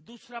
2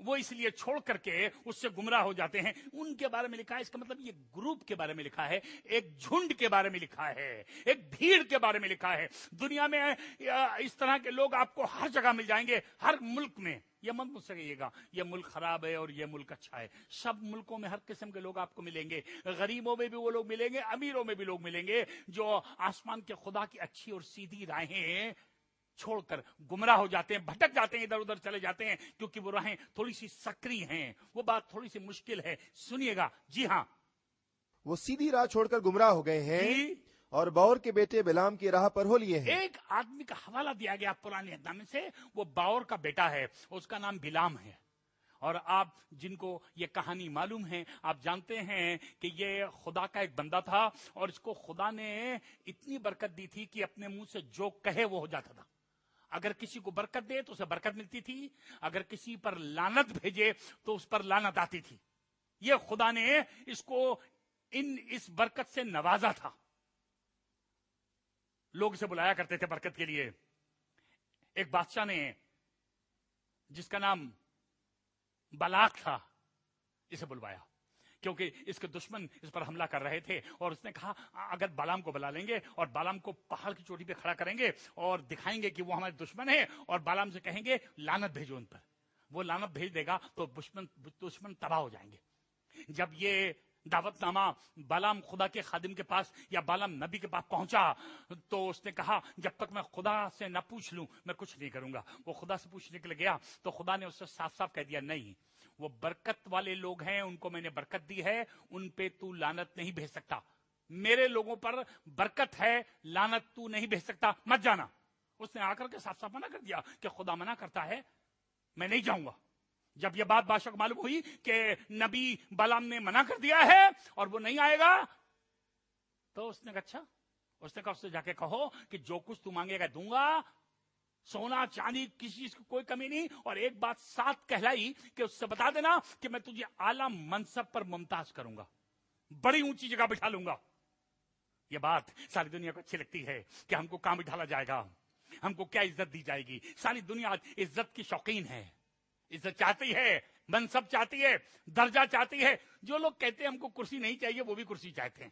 وہ اس لیے چھوڑ کر کے اس سے گمراہ ہو جاتے ہیں. ان کے بارے میں لکھا ہے. اس کا مطلب یہ گروپ کے بارے میں لکھا ہے, ایک جھنڈ کے بارے میں لکھا ہے, ایک بھیڑ کے بارے میں لکھا ہے. دنیا میں اس طرح کے لوگ آپ کو ہر جگہ مل جائیں گے, ہر ملک میں. یہ مت مجھ سے کہیے گا یہ ملک خراب ہے اور یہ ملک اچھا ہے. سب ملکوں میں ہر قسم کے لوگ آپ کو ملیں گے. غریبوں میں بھی وہ لوگ ملیں گے, امیروں میں بھی لوگ ملیں گے جو آسمان کے خدا کی اچھی اور سیدھی راہیں چھوڑ کر گمراہ ہو جاتے ہیں, بھٹک جاتے ہیں, ادھر ادھر چلے جاتے ہیں, کیونکہ وہ راہیں تھوڑی سی سکری ہیں, وہ بات تھوڑی سی مشکل ہے. سنیے گا. جی ہاں, وہ سیدھی راہ چھوڑ کر گمراہ ہو گئے ہیں جی. اور باور کے بیٹے بلام کی راہ پر ہو لیے ہیں. ایک آدمی کا حوالہ دیا گیا پرانے عہد نامے سے, وہ باور کا بیٹا ہے, اس کا نام بلام ہے. اور آپ جن کو یہ کہانی معلوم ہے, آپ جانتے ہیں کہ یہ خدا کا ایک بندہ تھا, اور اس کو خدا نے اتنی برکت دی تھی کہ اپنے منہ سے جو کہے وہ ہو جاتا تھا. اگر کسی کو برکت دے تو اسے برکت ملتی تھی, اگر کسی پر لعنت بھیجے تو اس پر لعنت آتی تھی. یہ خدا نے اس کو اس برکت سے نوازا تھا. لوگ اسے بلایا کرتے تھے برکت کے لیے. ایک بادشاہ نے جس کا نام بلاق تھا اسے بلوایا, کیونکہ اس کے دشمن اس پر حملہ کر رہے تھے, اور اس نے کہا اگر بالام کو بلا لیں گے اور بالام کو پہاڑ کی چوٹی پہ کھڑا کریں گے اور دکھائیں گے کہ وہ ہمارے دشمن ہے, اور بالام سے کہیں گے لعنت بھیجو ان پر, وہ لعنت بھیج دے گا تو دشمن تباہ ہو جائیں گے. جب یہ دعوت نامہ بالام خدا کے خادم کے پاس یا بالام نبی کے پاس پہنچا تو اس نے کہا جب تک میں خدا سے نہ پوچھ لوں میں کچھ نہیں کروں گا. وہ خدا سے پوچھنے کے لیے گیا تو خدا نے اس سے صاف صاف کہہ دیا, نہیں, وہ برکت والے لوگ ہیں, ان کو میں نے برکت دی ہے, ان پہ تو لعنت نہیں بھیج سکتا. میرے لوگوں پر برکت ہے, لعنت تو نہیں بھیج سکتا, مت جانا. اس نے آ کر کے صاف صاف منع کر دیا کہ خدا منع کرتا ہے, میں نہیں جاؤں گا. جب یہ بات بادشاہ کو معلوم ہوئی کہ نبی بالام نے منع کر دیا ہے اور وہ نہیں آئے گا, تو اس نے کہا اچھا, اس نے کہا اس سے جا کے کہو کہ جو کچھ تو مانگے گا دوں گا, سونا چاندی کسی چیز کی کوئی کمی نہیں. اور ایک بات ساتھ کہلائی کہ اس سے بتا دینا کہ میں تجھے اعلیٰ منصب پر ممتاز کروں گا, بڑی اونچی جگہ بٹھا لوں گا. یہ بات ساری دنیا کو اچھی لگتی ہے کہ ہم کو کہاں بٹھالا جائے گا, ہم کو کیا عزت دی جائے گی. ساری دنیا عزت کی شوقین ہے, عزت چاہتی ہے, منصب چاہتی ہے, درجہ چاہتی ہے. جو لوگ کہتے ہیں ہم کو کرسی نہیں چاہیے وہ بھی کرسی چاہتے ہیں.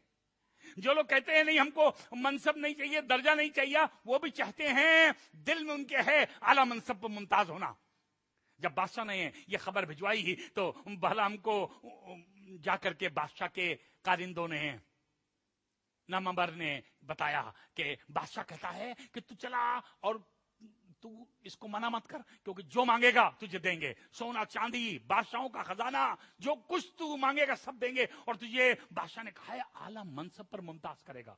جو لوگ کہتے ہیں نہیں ہم کو منصب نہیں چاہیے, درجہ نہیں چاہیے, وہ بھی چاہتے ہیں, دل میں ان کے ہے اعلیٰ منصب پر ممتاز ہونا. جب بادشاہ نے یہ خبر بھجوائی تو بالام کو جا کر کے بادشاہ کے کارندوں نے, نامور نے بتایا کہ بادشاہ کہتا ہے کہ تو چلا اور تو اس کو منع مت کر, کیونکہ جو مانگے گا تجھے دیں گے, سونا چاندی بادشاہوں کا خزانہ جو کچھ تو مانگے گا سب دیں گے, اور تجھے بادشاہ نے کہا ہے اعلیٰ منصب پر ممتاز کرے گا.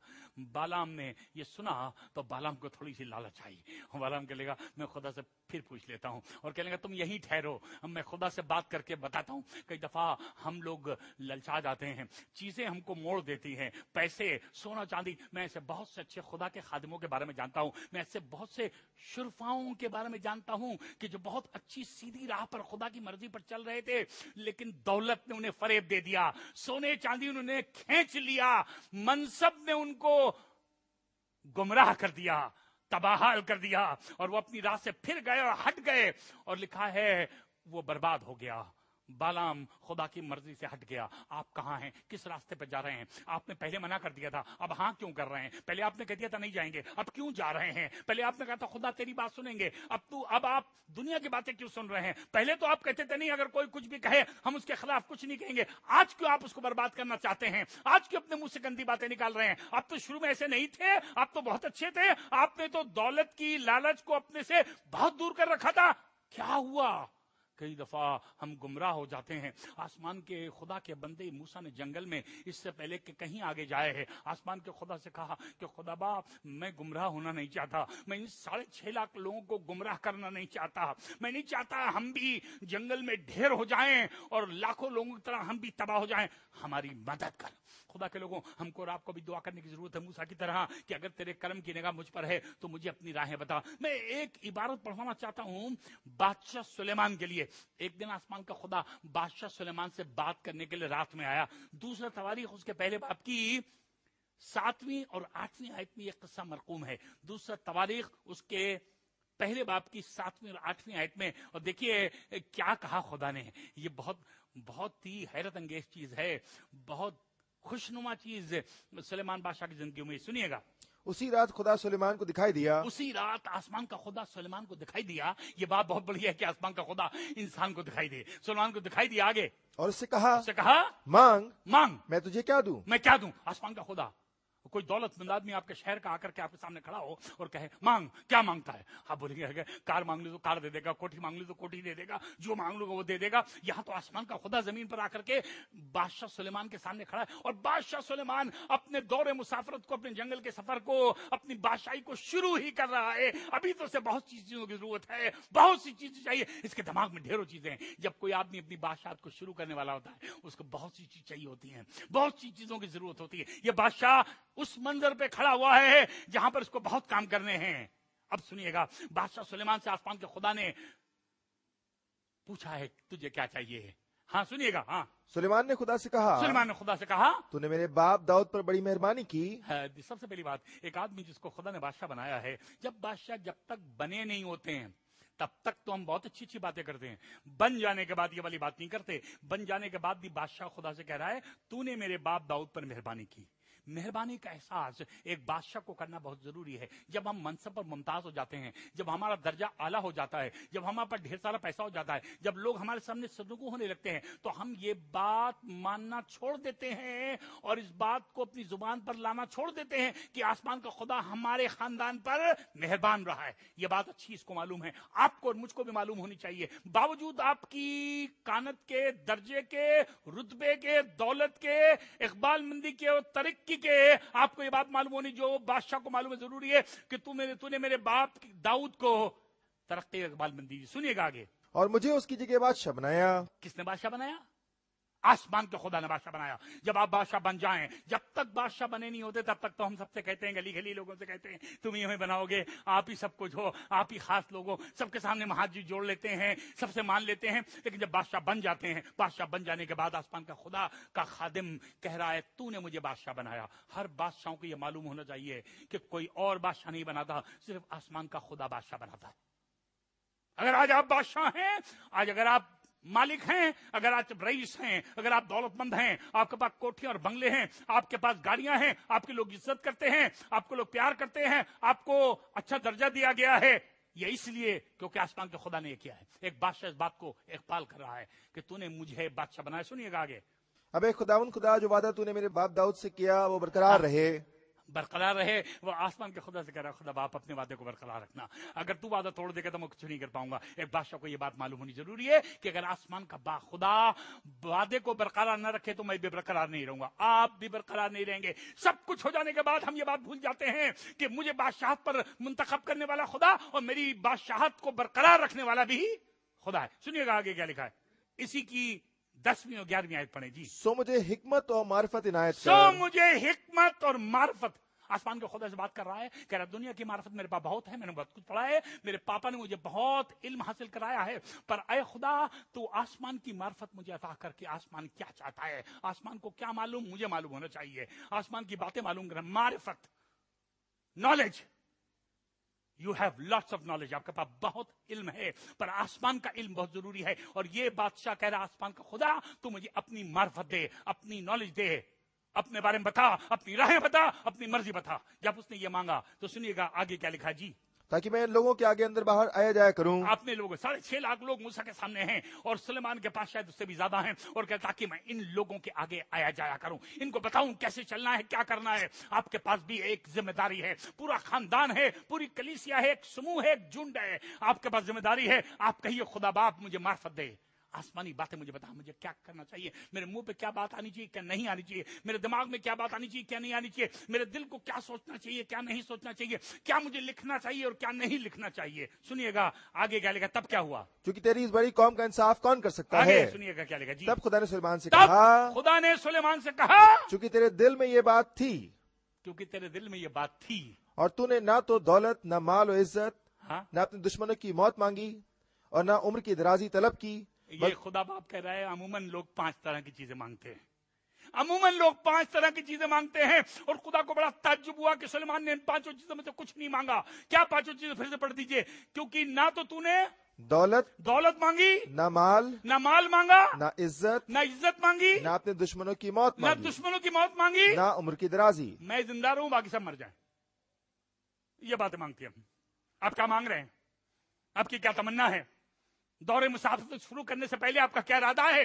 بالام نے یہ سنا تو بالام کو تھوڑی سی لالچ آئی. بالام کہے گا میں خدا سے پھر پوچھ لیتا ہوں, اور کہنے گا تم یہیں ٹھہرو, میں خدا سے بات کر کے بتاتا ہوں. کئی دفعہ ہم لوگ للچا جاتے ہیں, چیزیں ہم کو موڑ دیتی ہیں, پیسے, سونا چاندی. میں ایسے بہت سے اچھے خدا کے خادموں کے بارے میں جانتا ہوں, میں ایسے بہت سے شرفاؤں کے بارے میں جانتا ہوں کہ جو بہت اچھی سیدھی راہ پر خدا کی مرضی پر چل رہے تھے, لیکن دولت نے انہیں فریب دے دیا, سونے چاندی انہوں نے کھینچ لیا, منصب نے ان کو گمراہ کر دیا, تباہال کر دیا, اور وہ اپنی راہ سے پھر گئے اور ہٹ گئے, اور لکھا ہے وہ برباد ہو گیا. بالام خدا کی مرضی سے ہٹ گیا. آپ کہاں ہیں, کس راستے پہ جا رہے ہیں؟ آپ نے پہلے منع کر دیا تھا, اب ہاں کیوں کر رہے ہیں؟ پہلے آپ نے کہہ دیا تھا نہیں جائیں گے, اب کیوں جا رہے ہیں؟ پہلے آپ نے کہا تھا خدا تیری بات سنیں گے, اب آپ دنیا کی باتیں کیوں سن رہے ہیں؟ پہلے تو آپ کہتے تھے نہیں اگر کوئی کچھ بھی کہے ہم اس کے خلاف کچھ نہیں کہیں گے. آج کیوں آپ اس کو برباد کرنا چاہتے ہیں؟ آج کیوں اپنے منہ سے گندی باتیں نکال رہے ہیں؟ آپ تو شروع میں ایسے نہیں تھے, آپ تو بہت اچھے تھے, آپ نے تو دولت کی لالچ کو اپنے سے بہت دور کر رکھا تھا. کیا ہوا؟ کئی دفعہ ہم گمراہ ہو جاتے ہیں. آسمان کے خدا کے بندے موسیٰ نے جنگل میں اس سے پہلے کہ کہیں آگے جائے ہے, آسمان کے خدا سے کہا کہ خدا باپ میں گمراہ ہونا نہیں چاہتا, میں ان 6.5 لاکھ لوگوں کو گمراہ کرنا نہیں چاہتا, میں نہیں چاہتا ہم بھی جنگل میں ڈھیر ہو جائیں اور لاکھوں لوگوں کی طرح ہم بھی تباہ ہو جائیں, ہماری مدد کر. خدا کے لوگوں, ہم کو اور آپ کو بھی دعا کرنے کی ضرورت ہے موسیٰ کی طرح کہ اگر تیرے کرم کی نگاہ مجھ پر ہے تو مجھے اپنی راہیں بتا. میں ایک عبارت پڑھوانا چاہتا ہوں بادشاہ سلیمان کے لیے. ایک دن آسمان کا خدا بادشاہ سلیمان سے بات کرنے کے لیے رات میں آیا. دوسرا تواریخ اس کے پہلے باب کی 7ویں اور 8ویں آیت میں یہ قصہ مرقوم ہے. دوسرا تواریخ اس کے پہلے باب کی 7ویں اور 8ویں آیت میں، اور دیکھیے کیا کہا خدا نے. یہ بہت ہی حیرت انگیز چیز ہے، بہت خوشنما چیز سلیمان بادشاہ کی زندگی میں. سنیے گا، اسی رات خدا سلیمان کو دکھائی دیا. اسی رات آسمان کا خدا سلیمان کو دکھائی دیا. یہ بات بہت بڑی ہے کہ آسمان کا خدا انسان کو دکھائی دے. سلیمان کو دکھائی دیا. آگے اور اس سے کہا مانگ میں تجھے کیا دوں. میں کیا دوں. آسمان کا خدا، کوئی دولت مند آدمی آپ کے شہر کا آ کر کے آپ کے سامنے کھڑا ہو اور کہے مانگ، کیا مانگتا ہے؟ آپ بولیں گے کار مانگ لی تو کار دے دے گا، کوٹھی مانگ لی تو کوٹھی دے دے گا، جو مانگ لو گا وہ دے دے گا. یہاں تو آسمان کا خدا زمین پر آ کر کے بادشاہ سلیمان کے سامنے کھڑا ہے، اور بادشاہ سلیمان اپنے دور مسافرت کو، اپنے جنگل کے سفر کو، اپنی بادشاہی کو شروع ہی کر رہا ہے. ابھی تو اسے بہت سی چیزوں کی ضرورت ہے، بہت سی چیزیں چاہیے. اس کے دماغ میں ڈھیروں چیزیں ہیں. جب کوئی آدمی اپنی بادشاہت کو شروع کرنے والا ہوتا ہے، اس کو بہت سی چیز چاہیے ہوتی ہیں، بہت سی چیزوں کی ضرورت ہوتی ہے. یہ بادشاہ اس منظر پہ کھڑا ہوا ہے جہاں پر اس کو بہت کام کرنے ہیں. اب سنیے گا، بادشاہ سلیمان سے آسمان کے خدا نے پوچھا ہے تجھے کیا چاہیے. ہاں سنیے گا. ہاں سلیمان نے خدا سے کہا تو نے میرے باپ داؤد پر بڑی مہربانی کی. سب سے پہلی بات، ایک آدمی جس کو خدا نے بادشاہ بنایا ہے، جب تک بنے نہیں ہوتے ہیں تب تک تو ہم بہت اچھی اچھی باتیں کرتے ہیں. بن جانے کے بعد یہ والی بات نہیں کرتے. بن جانے کے بعد بھی بادشاہ خدا سے کہہ رہا ہے تو نے میرے باپ داؤد پر مہربانی کی. مہربانی کا احساس ایک بادشاہ کو کرنا بہت ضروری ہے. جب ہم منصب پر ممتاز ہو جاتے ہیں، جب ہمارا درجہ اعلیٰ ہو جاتا ہے، جب ہمارے پاس ڈھیر سارا پیسہ ہو جاتا ہے، جب لوگ ہمارے سامنے سرنگو ہونے لگتے ہیں، تو ہم یہ بات ماننا چھوڑ دیتے ہیں اور اس بات کو اپنی زبان پر لانا چھوڑ دیتے ہیں کہ آسمان کا خدا ہمارے خاندان پر مہربان رہا ہے. یہ بات اچھی اس کو معلوم ہے، آپ کو اور مجھ کو بھی معلوم ہونی چاہیے. باوجود آپ کی کانت کے، درجے کے، رتبے کے، دولت کے، اقبال مندی کے اور ترقی کے، آپ کو یہ بات معلوم ہونی جو بادشاہ کو معلوم ہے ضروری ہے کہ تو نے میرے باپ داؤد کو ترقی اقبال مندی دی. سنیے گا آگے. اور مجھے اس کی جگہ بادشاہ بنایا. کس نے بادشاہ بنایا؟ آسمان کے خدا نے بادشاہ بنایا. جب آپ بادشاہ بن جائیں، جب تک بادشاہ بنے نہیں ہوتے تب تک تو ہم سب سے کہتے ہیں، گلی گلی لوگوں سے کہتے ہیں تم ہی ہمیں بناؤ گے، آپ ہی سب کچھ ہو، آپ ہی خاص لوگ ہو. سب کے سامنے ہاتھ جوڑ لیتے ہیں، سب سے مان لیتے ہیں. لیکن جب بادشاہ بن جاتے ہیں، بادشاہ بن جانے کے بعد آسمان کا خدا کا خادم کہہ رہا ہے تو نے مجھے بادشاہ بنایا. ہر بادشاہوں کو یہ معلوم ہونا چاہیے کہ کوئی اور بادشاہ نہیں بناتا، صرف آسمان کا خدا بادشاہ بناتا ہے. اگر آج آپ بادشاہ ہیں، آج اگر آپ مالک ہیں، اگر آپ رئیس ہیں، اگر آپ دولت مند ہیں، آپ کے پاس کوٹھیاں اور بنگلے ہیں، آپ کے پاس گاڑیاں ہیں، آپ کے لوگ عزت کرتے ہیں، آپ کو لوگ پیار کرتے ہیں، آپ کو اچھا درجہ دیا گیا ہے، یہ اس لیے کیونکہ آسمان کے خدا نے یہ کیا ہے. ایک بادشاہ اس بات کو اقبال کر رہا ہے کہ تو نے مجھے بادشاہ بنایا. سنیے گا آگے. اب اے خدا جو وعدہ تو نے میرے باپ داؤد سے کیا وہ برقرار رہے. وہ آسمان کے خدا سے کہہ رہا ہے خدا باپ اپنے وعدے کو برقرار رکھنا. اگر تو وعدہ توڑ دے گا تو میں کچھ نہیں کر پاؤں گا. ایک بادشاہ کو یہ بات معلوم ہونی ضروری ہے کہ اگر آسمان کا خدا وعدے کو برقرار نہ رکھے تو میں بھی برقرار نہیں رہوں گا، آپ بھی برقرار نہیں رہیں گے. سب کچھ ہو جانے کے بعد ہم یہ بات بھول جاتے ہیں کہ مجھے بادشاہت پر منتخب کرنے والا خدا اور میری بادشاہت کو برقرار رکھنے والا بھی خدا ہے. سنیے گا آگے کیا لکھا ہے. اسی کی 10ویں اور 11ویں آیت پڑھیں جی. سو مجھے حکمت اور معرفت عنایت کر. سو مجھے حکمت اور معرفت. آسمان کے خدا سے بات کر رہا ہے، کہہ رہا دنیا کی معرفت میرے پاس بہت ہے، میں نے بہت کچھ پڑھا ہے، میرے پاپا نے مجھے بہت علم حاصل کرایا ہے، پر اے خدا تو آسمان کی معرفت مجھے عطا کر کے آسمان کیا چاہتا ہے، آسمان کو کیا معلوم، مجھے معلوم ہونا چاہیے. آسمان کی باتیں معلوم کرنا، معرفت، knowledge. You have lots of knowledge, آپ کے پاس بہت علم ہے، پر آسمان کا علم بہت ضروری ہے. اور یہ بادشاہ کہہ رہا آسمان کا خدا تو مجھے اپنی معرفت دے، اپنی نالج دے، اپنے بارے میں بتا، اپنی راہیں بتا، اپنی مرضی بتا. جب اس نے یہ مانگا تو سنیے گا آگے کیا لکھا جی. تاکہ میں لوگوں کے آگے اندر باہر آیا جایا کروں. اپنے لوگوں 6.5 لاکھ لوگ موسیٰ کے سامنے ہیں اور سلیمان کے پاس شاید اس سے بھی زیادہ ہیں، اور کہ تاکہ میں ان لوگوں کے آگے آیا جایا کروں، ان کو بتاؤں کیسے چلنا ہے، کیا کرنا ہے. آپ کے پاس بھی ایک ذمہ داری ہے، پورا خاندان ہے، پوری کلیسیا ہے، ایک سموہ ہے، ایک جھنڈ ہے. آپ کے پاس ذمہ داری ہے. آپ کہیے خدا باپ مجھے معرفت دے، آسمانی باتیں مجھے بتا، مجھے کیا کرنا چاہیے، میرے منہ پہ کیا بات آنی چاہیے، کیا نہیں آنی چاہیے، میرے دماغ میں کیا بات آنی چاہیے، کیا نہیں آنی چاہیے، میرے دل کو کیا سوچنا چاہیے، کیا نہیں سوچنا چاہیے، کیا مجھے لکھنا چاہیے اور کیا نہیں لکھنا چاہیے. سنیے گا آگے کیا لکھا. تب کیا ہوا؟ کیونکہ تیری اس بڑی قوم کا انصاف کون کر سکتا آگے ہے. سنیے گا کیا لکھا جی. تب خدا نے سلیمان سے تب کہا، خدا نے سلیمان سے کہا، چونکہ تیرے دل میں یہ بات تھی، کیونکہ تیرے دل میں یہ بات تھی، اور تو نے نہ تو دولت، نہ مال و عزت، ہاں نہ اپنے دشمنوں کی موت مانگی، اور نہ عمر کی درازی طلب کی. یہ خدا باپ کہہ رہا ہے عموماً لوگ 5 طرح کی چیزیں مانگتے ہیں. عموماً لوگ 5 طرح کی چیزیں مانگتے ہیں اور خدا کو بڑا تعجب ہوا کہ سلیمان نے ان 5 چیزوں میں سے کچھ نہیں مانگا. کیا 5 چیزیں پھر سے پڑھ دیجئے. کیونکہ نہ تو نے دولت مانگی, نہ مال مانگا, نہ عزت مانگی, نہ اپنے دشمنوں کی موت نہ مانگی, دشمنوں کی موت مانگی, نہ عمر کی درازی. میں زندہ رہوں باقی سب مر جائیں. یہ باتیں مانگتی ہیں. آپ کیا مانگ رہے ہیں؟ آپ کی کیا تمنا ہے؟ دور مسافرت شروع کرنے سے پہلے آپ کا کیا ارادہ ہے؟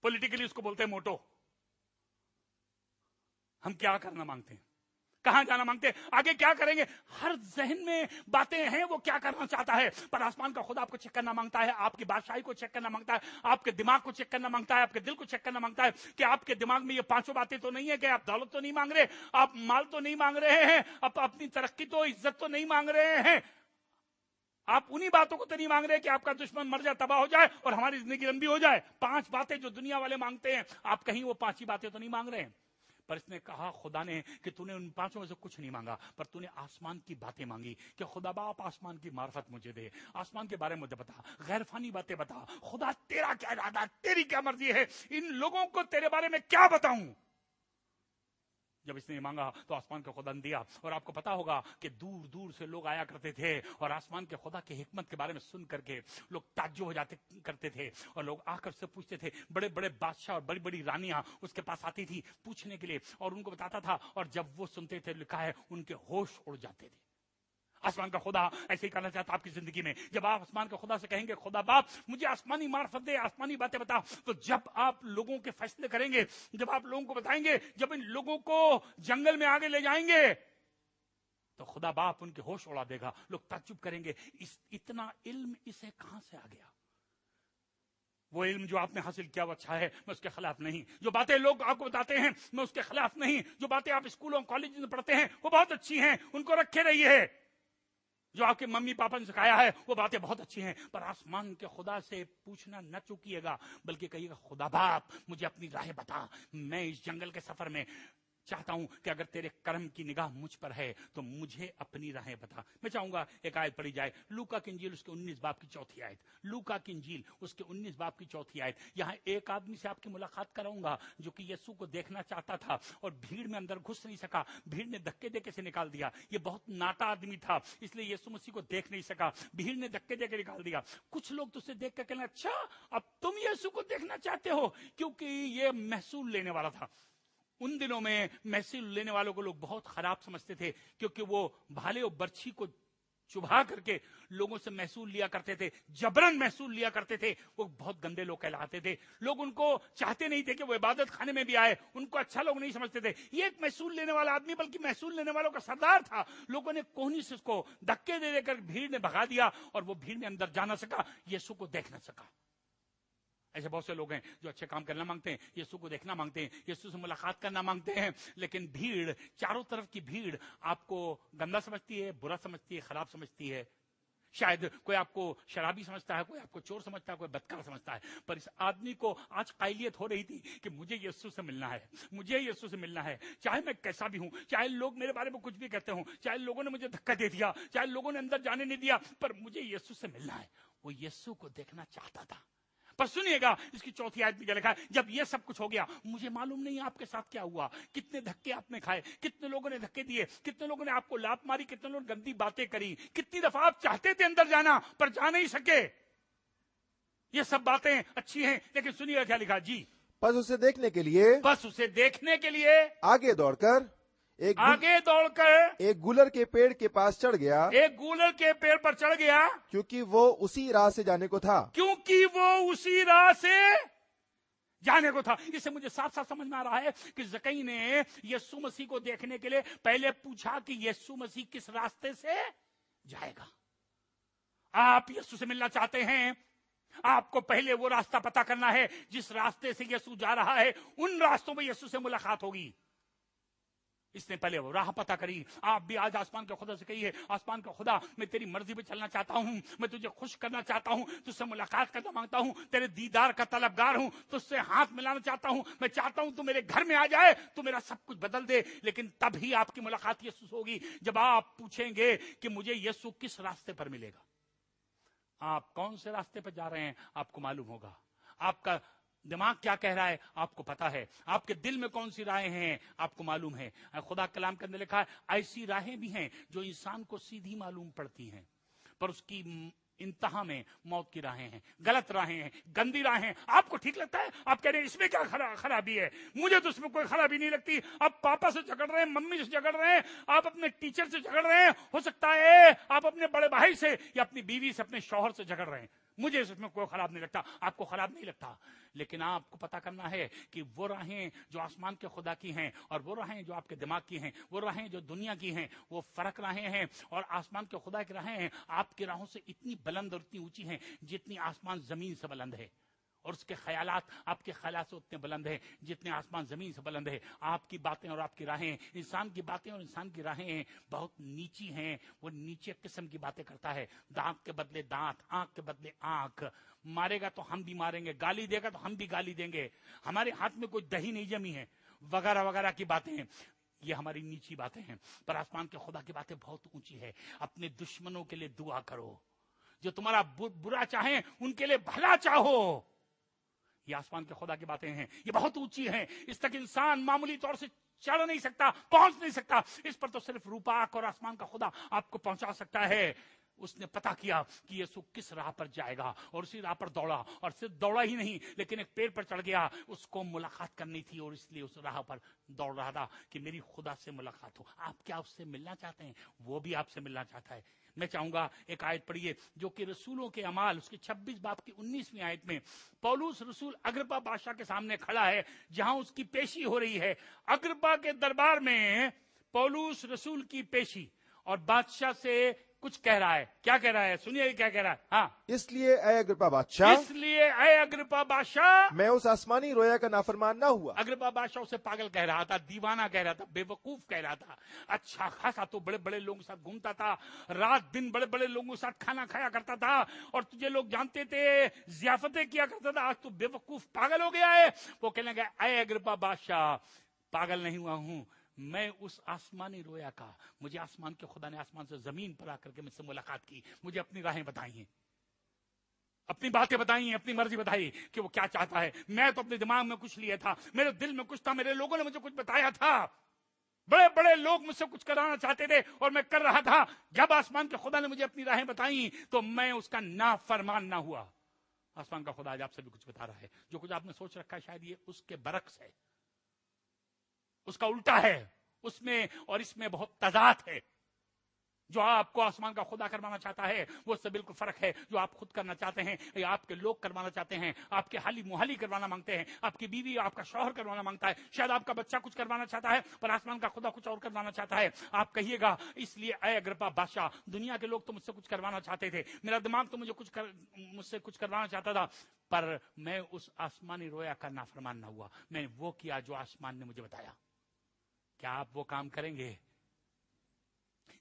پولیٹیکلی اس کو بولتے ہیں موٹو. ہم کیا کرنا مانگتے ہیں؟ کہاں جانا مانگتے ہیں؟ آگے کیا کریں گے؟ ہر ذہن میں باتیں ہیں وہ کیا کرنا چاہتا ہے. پر آسمان کا خدا آپ کو چیک کرنا مانگتا ہے, آپ کی بادشاہی کو چیک کرنا مانگتا ہے, آپ کے دماغ کو چیک کرنا مانگتا ہے, آپ کے دل کو چیک کرنا مانگتا ہے کہ آپ کے دماغ میں یہ 5 باتیں تو نہیں ہے کہ آپ دولت تو نہیں مانگ رہے, آپ مال تو نہیں مانگ رہے ہیں, آپ اپنی ترقی تو عزت تو نہیں مانگ رہے ہیں, آپ انہی باتوں کو تو نہیں مانگ رہے کہ آپ کا دشمن مر جائے, تباہ ہو جائے اور ہماری زندگی لمبی ہو جائے. 5 باتیں جو دنیا والے مانگتے ہیں, آپ کہیں وہ 5 ہی باتیں تو نہیں مانگ رہے ہیں. پر اس نے کہا خدا نے کہ تو نے ان 5 میں سے کچھ نہیں مانگا, پر تو نے آسمان کی باتیں مانگی کہ خدا باپ آسمان کی معرفت مجھے دے, آسمان کے بارے میں مجھے بتا, غیر فانی باتیں بتا. خدا تیرا کیا ارادہ, تیری کیا مرضی ہے, ان لوگوں کو تیرے بارے میں کیا بتاؤں. جب اس نے مانگا تو آسمان کا خدا نے دیا. اور آپ کو پتا ہوگا کہ دور دور سے لوگ آیا کرتے تھے اور آسمان کے خدا کی حکمت کے بارے میں سن کر کے لوگ تعجب ہو جاتے کرتے تھے, اور لوگ آ کر سے پوچھتے تھے. بڑے بڑے بادشاہ اور بڑی بڑی رانیاں اس کے پاس آتی تھی پوچھنے کے لیے, اور ان کو بتاتا تھا, اور جب وہ سنتے تھے لکھا ہے ان کے ہوش اڑ جاتے تھے. آسمان کا خدا ایسے ہی کرنا چاہتا آپ کی زندگی میں. جب آپ آسمان کے خدا سے کہیں گے خدا باپ مجھے آسمانی معرفت دے, آسمانی باتیں بتا, تو جب آپ لوگوں کے فیصلے کریں گے, جب آپ لوگوں کو بتائیں گے, جب ان لوگوں کو جنگل میں آگے لے جائیں گے, تو خدا باپ ان کے ہوش اڑا دے گا. لوگ تعجب کریں گے اتنا علم اسے کہاں سے آ گیا. وہ علم جو آپ نے حاصل کیا وہ اچھا ہے, میں اس کے خلاف نہیں. جو باتیں لوگ آپ کو بتاتے ہیں میں اس کے خلاف نہیں. جو باتیں آپ اسکولوں کالج میں پڑھتے ہیں وہ بہت اچھی ہیں, ان کو رکھے رہیے. جو آپ کے ممی پاپا نے سکھایا ہے وہ باتیں بہت اچھی ہیں, پر آسمان کے خدا سے پوچھنا نہ چوکیے گا, بلکہ کہیے گا خدا باپ مجھے اپنی راہ بتا. میں اس جنگل کے سفر میں چاہتا ہوں کہ اگر تیرے کرم کی نگاہ مجھ پر ہے تو مجھے اپنی راہیں بتا. میں چاہوں گا ایک آیت پڑھی جائے, لوکا کی انجیل اس کے 19 باب کی 4 آیت. لوکا کی انجیل اس کے 19 باب کی 4 آیت. یہاں ایک آدمی سے آپ کی ملاقات کراؤں گا جو کہ یسوع کو دیکھنا چاہتا تھا اور بھیڑ میں اندر گھس نہیں سکا. بھیڑ نے دھکے دے کے سے نکال دیا. یہ بہت ناٹا آدمی تھا اس لیے یسوع مسیح کو دیکھ نہیں سکا. بھیڑ نے دھکے دے کے نکال دیا. کچھ لوگ تو اسے دیکھ کر کہنا اچھا اب تم یسوع کو دیکھنا چاہتے ہو, کیونکہ یہ محصول لینے والا تھا. ان دنوں میں محصول لینے والوں کو لوگ بہت خراب سمجھتے تھے, کیونکہ وہ بھالے اور برچھی کو چبھا کر کے لوگوں سے محصول لیا کرتے تھے, جبرن محصول لیا کرتے تھے. وہ بہت گندے لوگ کہلاتے تھے. لوگ ان کو چاہتے نہیں تھے کہ وہ عبادت خانے میں بھی آئے, ان کو اچھا لوگ نہیں سمجھتے تھے. یہ ایک محصول لینے والا آدمی بلکہ محصول لینے والوں کا سردار تھا. لوگوں نے کوہنی سے اس کو دھکے دے دے کر بھیڑ نے بھگا دیا اور وہ بھیڑ میں اندر جا نہ سکا, یسوع کو دیکھ نہ سکا. ایسے بہت سے لوگ ہیں جو اچھے کام کرنا مانگتے ہیں, یسوع کو دیکھنا مانگتے ہیں, یسوع سے ملاقات کرنا مانگتے ہیں, لیکن بھیڑ, چاروں طرف کی بھیڑ آپ کو گندا سمجھتی ہے, برا سمجھتی ہے, خراب سمجھتی ہے. شاید کوئی آپ کو شرابی سمجھتا ہے, کوئی آپ کو چور سمجھتا ہے, کوئی بدکار سمجھتا ہے. پر اس آدمی کو آج قائلیت ہو رہی تھی کہ مجھے یسوع سے ملنا ہے, مجھے یسوع سے ملنا ہے, چاہے میں کیسا بھی ہوں, چاہے لوگ میرے بارے میں کچھ بھی کہتے ہوں, چاہے لوگوں نے مجھے دھکا دے دیا, چاہے لوگوں نے اندر جانے نہیں دیا, پر مجھے یسوع سے ملنا ہے. وہ یسوع کو دیکھنا چاہتا تھا. پر سنیے گا اس کی 4 آیت میں کیا لکھا ہے, جب یہ سب کچھ ہو گیا, مجھے معلوم نہیں آپ کے ساتھ کیا ہوا, کتنے دھکے آپ نے کھائے, کتنے لوگوں نے دھکے دیے, کتنے لوگوں نے آپ کو لات ماری, کتنے لوگوں نے گندی باتیں کری, کتنی دفعہ آپ چاہتے تھے اندر جانا پر جا نہیں سکے. یہ سب باتیں اچھی ہیں, لیکن سنیے گا کیا لکھا جی. بس اسے دیکھنے کے لیے, بس اسے دیکھنے کے لیے آگے دوڑ کر ایک گولر کے پیڑ کے پاس چڑھ گیا, ایک گولر کے پیڑ پر چڑھ گیا, کیونکہ وہ اسی راہ سے جانے کو تھا. جانے کو تھا. اس سے مجھے صاف صاف سمجھ میں آ رہا ہے کہ زکئی نے یسوع مسیح کو دیکھنے کے لیے پہلے پوچھا کہ یسوع مسیح کس راستے سے جائے گا. آپ یسوع سے ملنا چاہتے ہیں, آپ کو پہلے وہ راستہ پتا کرنا ہے جس راستے سے یسوع جا رہا ہے. ان راستوں میں یسوع سے ملاقات ہوگی. اس نے پہلے وہ راہ پتا کری. آپ بھی آج آسمان کے خدا سے کہیے, آسمان کا خدا میں تیری مرضی پہ چلنا چاہتا ہوں, میں تجھے خوش کرنا چاہتا ہوں, تجھ سے ملاقات کرنا مانگتا ہوں, تیرے دیدار کا طلبگار ہوں, تجھ سے ہاتھ ملانا چاہتا ہوں. میں چاہتا ہوں تو میرے گھر میں آ جائے, تو میرا سب کچھ بدل دے. لیکن تب ہی آپ کی ملاقات یسوع سے ہوگی جب آپ پوچھیں گے کہ مجھے یسوع کس راستے پر ملے گا. آپ کون سے راستے پر جا رہے ہیں آپ کو معلوم ہوگا. آپ کا دماغ کیا کہہ رہا ہے آپ کو پتا ہے، آپ کے دل میں کون سی راہیں ہیں آپ کو معلوم ہے۔ خدا کلام کے اندر لکھا ہے ایسی راہیں بھی ہیں جو انسان کو سیدھی معلوم پڑتی ہیں، پر اس کی انتہا میں موت کی راہیں ہیں، غلط راہیں ہیں، گندی راہیں ہیں۔ آپ کو ٹھیک لگتا ہے، آپ کہہ رہے ہیں اس میں کیا خرابی ہے، مجھے تو اس میں کوئی خرابی نہیں لگتی۔ آپ پاپا سے جھگڑ رہے ہیں، ممی سے جھگڑ رہے ہیں، آپ اپنے ٹیچر سے جھگڑ رہے ہیں، ہو سکتا ہے آپ اپنے بڑے بھائی سے یا اپنی بیوی سے، اپنے شوہر سے جھگڑ رہے ہیں، مجھے اس میں کوئی خراب نہیں لگتا، آپ کو خراب نہیں لگتا۔ لیکن آپ کو پتا کرنا ہے کہ وہ راہیں جو آسمان کے خدا کی ہیں اور وہ راہیں جو آپ کے دماغ کی ہیں، وہ راہیں جو دنیا کی ہیں، وہ فرق راہیں ہیں۔ اور آسمان کے خدا کی راہیں ہیں آپ کی راہوں سے اتنی بلند اور اتنی اونچی ہیں جتنی آسمان زمین سے بلند ہے، اور اس کے خیالات آپ کے خیالات سے اتنے بلند ہیں جتنے آسمان زمین سے بلند ہے۔ آپ کی باتیں اور آپ کی راہیں، انسان کی باتیں اور انسان کی راہیں بہت نیچی ہیں، وہ نیچے قسم کی باتیں کرتا ہے۔ دانت کے بدلے دانت، آنکھ کے بدلے آنکھ، مارے گا تو ہم بھی ماریں گے، گالی دے گا تو ہم بھی گالی دیں گے، ہمارے ہاتھ میں کوئی دہی نہیں جمی ہے، وغیرہ وغیرہ کی باتیں ہیں۔ یہ ہماری نیچی باتیں ہیں، پر آسمان کے خدا کی باتیں بہت اونچی ہے۔ اپنے دشمنوں کے لیے دعا کرو، جو تمہارا برا چاہیں ان کے لیے بھلا چاہو۔ یہ آسمان کے خدا کی باتیں ہیں، یہ بہت اونچی ہیں، اس تک انسان معمولی طور سے چڑھ نہیں سکتا، پہنچ نہیں سکتا، اس پر تو صرف روپاک اور آسمان کا خدا آپ کو پہنچا سکتا ہے۔ اس نے پتا کیا کہ یسوع کس راہ پر جائے گا اور اسی راہ پر دوڑا، اور صرف دوڑا ہی نہیں لیکن ایک پیڑ پر چڑھ گیا، اس کو ملاقات کرنی تھی اور اس لیے اس راہ پر دوڑ رہا تھا کہ میری خدا سے ملاقات ہو۔ آپ کیا اس سے ملنا چاہتے ہیں؟ وہ بھی آپ سے ملنا چاہتا ہے۔ میں چاہوں گا ایک آیت پڑھیے جو کہ رسولوں کے اعمال اس کی 26 باب کی 19ویں آیت میں پولس رسول اگرپا بادشاہ کے سامنے کھڑا ہے، جہاں اس کی پیشی ہو رہی ہے۔ اگرپا کے دربار میں پولس رسول کی پیشی، اور بادشاہ سے کچھ کہہ رہا ہے۔ کیا کہہ رہا ہے؟ سنیے کیا کہہ رہا ہے۔ ہاں، اس لیے اے اگرپا بادشاہ، اس لیے اے اگرپا بادشاہ، میں اس آسمانی رویا کا نافرمان نہ ہوا۔ اگرپا بادشاہ اسے پاگل کہہ رہا تھا، دیوانہ کہہ رہا تھا، بے وقوف کہہ رہا تھا۔ اچھا خاصا تو بڑے بڑے لوگوں کے ساتھ گھومتا تھا، رات دن بڑے بڑے لوگوں کے ساتھ کھانا کھایا کرتا تھا، اور تجھے لوگ جانتے تھے، ضیافتیں کیا کرتا تھا، آج تو بے وقوف پاگل ہو گیا ہے۔ وہ کہنے لگا اے اگرپا بادشاہ، پاگل نہیں ہوا ہوں، میں اس آسمانی رویا کا، مجھے آسمان کے خدا نے آسمان سے زمین پر آ کر کے مجھ سے ملاقات کی، مجھے اپنی راہیں بتائی ہیں، اپنی باتیں بتائی ہیں، اپنی مرضی بتائی کہ وہ کیا چاہتا ہے۔ میں تو اپنے دماغ میں کچھ لیا تھا، میرے دل میں کچھ تھا، میرے لوگوں نے مجھے کچھ بتایا تھا، بڑے بڑے لوگ مجھ سے کچھ کرانا چاہتے تھے اور میں کر رہا تھا۔ جب آسمان کے خدا نے مجھے اپنی راہیں بتائیں تو میں اس کا نافرمان نہ ہوا۔ آسمان کا خدا آج آپ سے بھی کچھ بتا رہا ہے، جو کچھ آپ نے سوچ رکھا ہے شاید یہ اس کے برعکس ہے، اس کا الٹا ہے، اس میں اور اس میں بہت تضاد ہے۔ جو آپ کو آسمان کا خدا کروانا چاہتا ہے وہ اس سے بالکل فرق ہے جو آپ خود کرنا چاہتے ہیں یا آپ کے لوگ کروانا چاہتے ہیں، آپ کے حالی محالی کروانا مانگتے ہیں، آپ کی بیوی آپ کا شوہر کروانا مانگتا ہے، شاید آپ کا بچہ کچھ کروانا چاہتا ہے پر آسمان کا خدا کچھ اور کروانا چاہتا ہے۔ آپ کہیے گا اس لیے اے اگرپا بادشاہ، دنیا کے لوگ تو مجھ سے کچھ کروانا چاہتے تھے، میرا دماغ تو مجھ سے کچھ کروانا چاہتا تھا، پر میں اس آسمانی رویا کا نافرمان نہ ہوا، میں نے وہ کیا جو آسمان نے مجھے بتایا۔ کیا آپ وہ کام کریں گے؟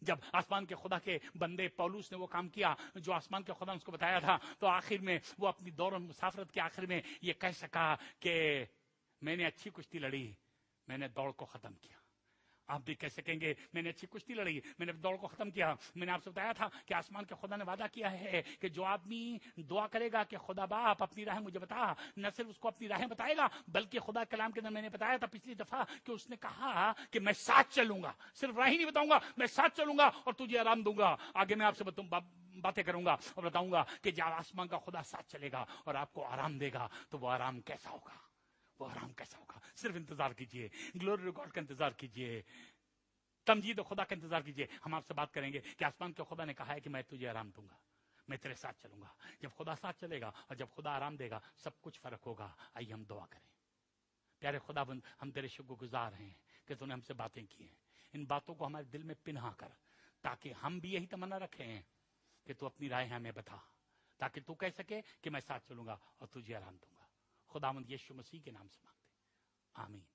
جب آسمان کے خدا کے بندے پولس نے وہ کام کیا جو آسمان کے خدا نے اس کو بتایا تھا، تو آخر میں وہ اپنی دور مسافرت کے آخر میں یہ کہہ سکا کہ میں نے اچھی کشتی لڑی، میں نے دوڑ کو ختم کیا۔ آپ بھی کہہ سکیں گے میں نے اچھی کشتی لڑی، میں نے دوڑ کو ختم کیا۔ میں نے آپ سے بتایا تھا کہ آسمان کے خدا نے وعدہ کیا ہے کہ جو آدمی دعا کرے گا کہ خدا باپ اپنی راہیں مجھے بتا، نہ صرف اس کو اپنی راہیں بتائے گا بلکہ خدا کلام کے اندر میں نے بتایا تھا پچھلی دفعہ کہ اس نے کہا کہ میں ساتھ چلوں گا، صرف راہیں نہیں بتاؤں گا، میں ساتھ چلوں گا اور تجھے آرام دوں گا۔ آگے میں آپ سے باتیں کروں گا اور بتاؤں گا کہ جب آسمان کا خدا ساتھ چلے گا اور آپ کو آرام دے گا تو وہ آرام کیسا ہوگا، وہ آرام کیسا ہوگا۔ صرف انتظار کیجئے، گلوری گاڈ کا انتظار کیجئے، تمجید خدا کا انتظار کیجئے۔ ہم آپ سے بات کریں گے کہ آسمان کے خدا نے کہا ہے کہ میں تجھے آرام دوں گا، میں تیرے ساتھ چلوں گا۔ جب خدا ساتھ چلے گا اور جب خدا آرام دے گا سب کچھ فرق ہوگا۔ آئیے ہم دعا کریں۔ پیارے خداوند، ہم تیرے شکر گزار ہیں کہ تو نے ہم سے باتیں کی ہیں، ان باتوں کو ہمارے دل میں پنہا کر، تاکہ ہم بھی یہی تمنا رکھیں ہیں کہ تو اپنی رائے ہمیں بتا، تاکہ تو کہہ سکے کہ میں ساتھ چلوں گا اور تجھے آرام دوں گا۔ خداوند یسوع مسیح کے نام سے مانگتے ہیں، آمین۔